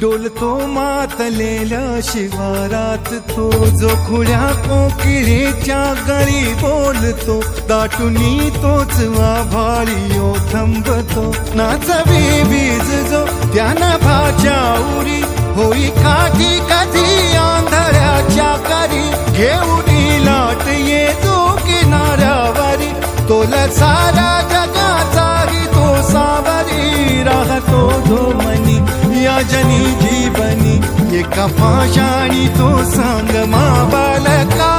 डोलतो मातलेल्या शिवारात तो जो खुल्या कोकिळेच्या गळी बोलतो दाटुनी तोच आभाळी थांबतो नाचवी वीज जो त्या नभाच्या उरी होई काठी कधी आंधळ्याच्या करी घेऊन लाट येतो किनाऱ्यावरी तोला सारा जगाचाही तो सावरी राहतो जो मनी या जनी जीवनी एका पाशाणी तो सांग मा बालका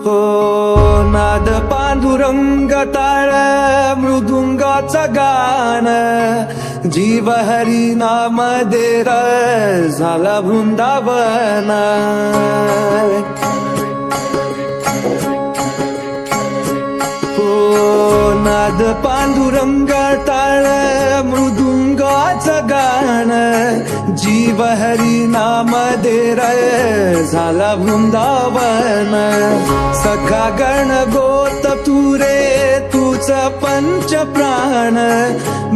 हो नाद पांडुरंग ताळ मृदुंगाचं गाण जीव हरी नाम देर झाला वृंदावन हो नाद पांडुरंग ताळ मृदुंगाचं गाण जीव हरी नाम देर झाला वृंदावन सखा गण गोत तुरे तुझ पंच प्राण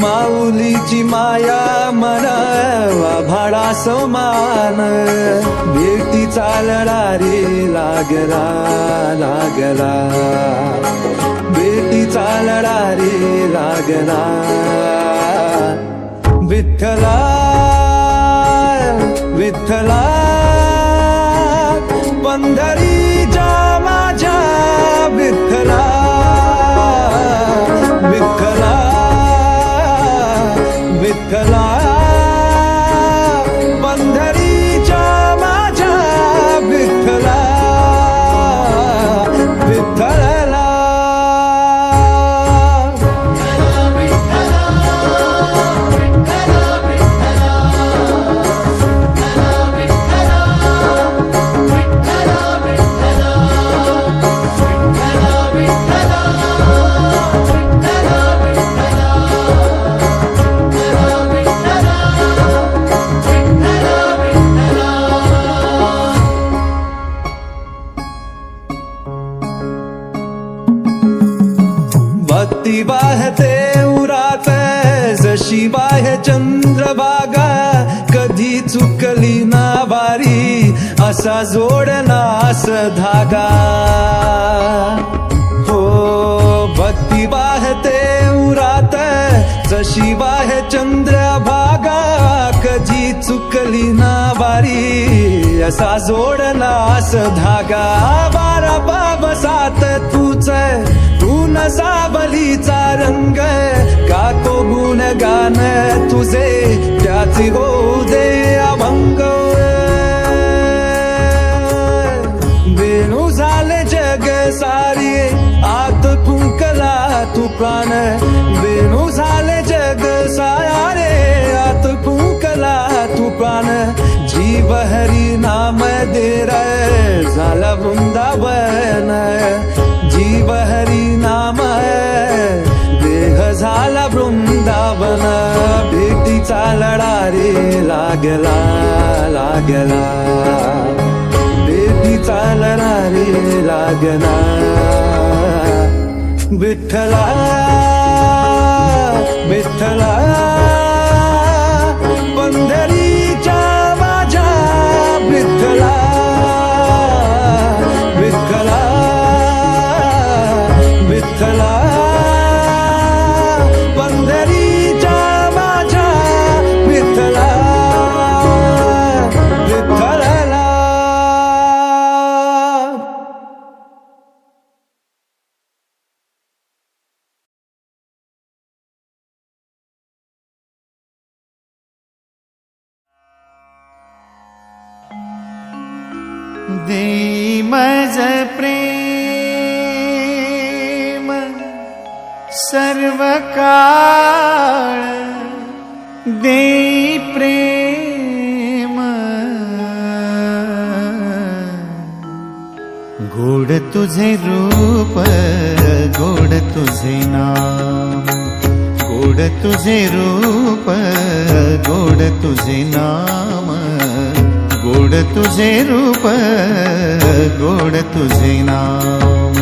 माऊलीची माया मन भाडा समान भेटी चालणारी लागला लागला भेटी चालणारी लागला विठ्ठला विठ्ठला पंढरीच्या माझ्या विठ्ठला विठ्ठला विठ्ठला पंढरीच्या माझ्या विठ्ठला विठ्ठला भक्ती वाहते उरात जशी बाह्य चंद्रभागा कधी चुकली ना वारी असा जोडनास धागा हो भक्ती वाहते उरात जशी बाह्य चंद्रभागा कधी चुकली ना वारी असा जोडनास धागा बारा बाबसात तूच तू न सावलीचा रंग का तो गुण गान तुझे त्याची होऊ दे अभंग वेणू झाले जग सारी आत फुंकला तू प्राण वेणू झाले जग सारे आत फुंकला तू प्राण जीव हरी नाम देर झाला वृंदावन जीव हरी नाम देह झाला वृंदावन भेटीचा लढारे लागला लागला भेटीचा लढारे लागला विठ्ठला विठ्ठला पंढरीच्या माझ्या विठ्ठला विठ्ठला विठ्ठला पंढरीच्या माझ्या विठ्ठला विठ्ठला देई मज प्रेम सर्व काळ देई प्रेम गोड तुझे रूप गोड तुझे नाम गोड तुझे रूप गोड तुझे नाम गोड तुझे रूप गोड तुझे नाम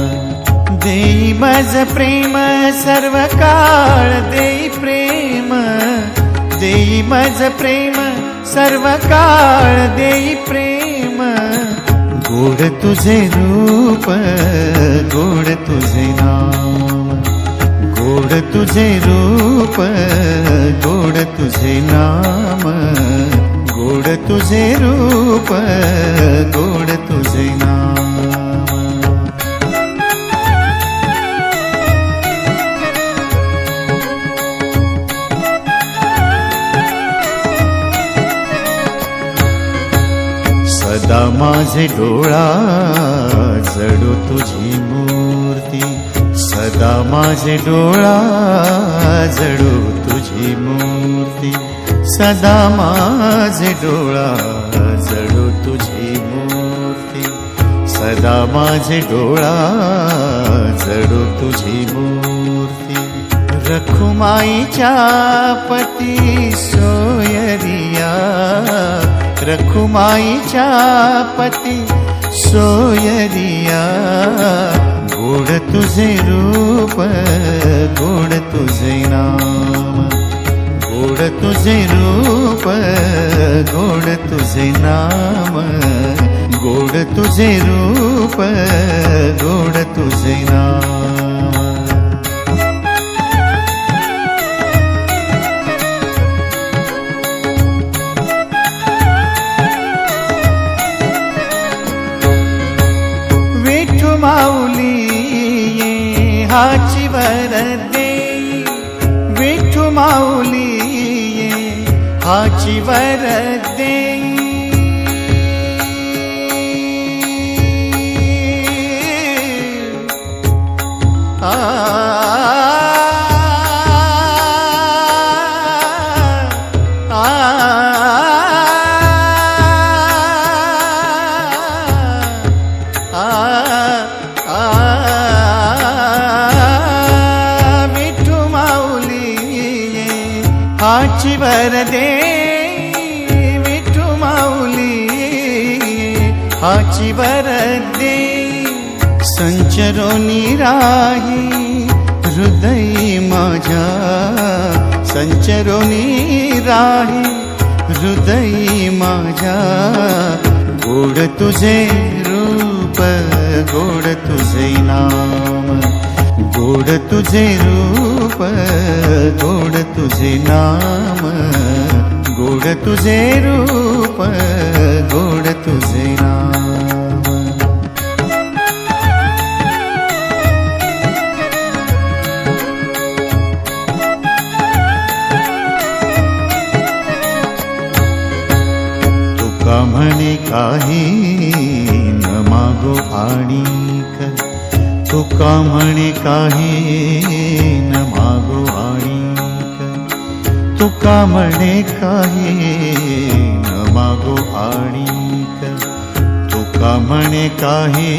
देई मज प्रेम सर्व काळ देई प्रेम देई मज प्रेम सर्व काळ देई प्रेम गोड तुझे रूप गोड तुझे नाम गोड तुझे रूप गोड तुझे नाम गोड तुझे रूप गोड तुझे नाम सदा माझे डोळा जडो तुझी मूर्ती सदा माझे डोळा जडो तुझी मूर्ती सदा माझे डोळा जडो तुझी मूर्ती सदा माझे डोळा जडो तुझी मूर्ती रखुमाईच्या पती सोयरिया रखुमाईच्या पती सोयरिया गोड तुझे रूप गोड तुझे नाम गोड तुझे रूप गोड तुझे नाम गोड तुझे रूप गोड तुझे नाम माऊली ये हाची वर देई विठू माऊली ये हाची वर देई आ हाची वर दे विठू माऊली हाची वर दे संचरोनी राही हृदय माझ्या संचरोनी राही हृदय माझ्या गोड तुझे रूप गोड तुझे नाम गोड तुझे रूप गोड तुझे नाम गोड तुझे रूप गोड तुझे नाम तुका म्हणे काही न मागो आणिक तुका म्हणे काही न मागो आणिक तुका म्हणे काही न मागो आणिक तुका म्हणे काही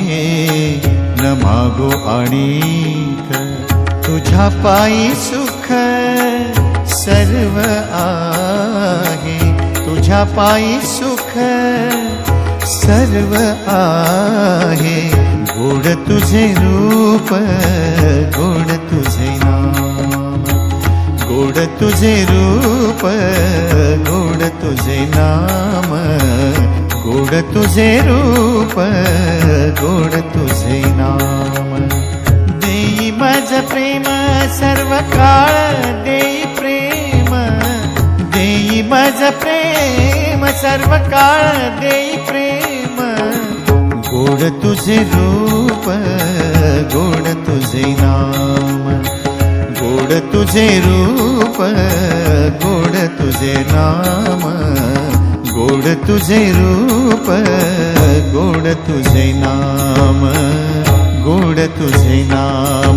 न मागो आणिक तुझ्या पायी सुख सर्व आहे तुझ्या पायी सुख सर्व आहे गोड तुझे रूप गोड तुझे नाम गोड तुझे रूप गोड तुझे नाम गोड तुझे रूप गोड तुझे नाम देई मज प्रेम सर्व काळ देई प्रेम देई मज प्रेम सर्व काळ देई प्रेम गोड तुझे रूप गोड तुझे नाम गोड तुझे रूप गोड तुझे नाम गोड तुझे रूप गोड तुझे नाम गोड तुझे नाम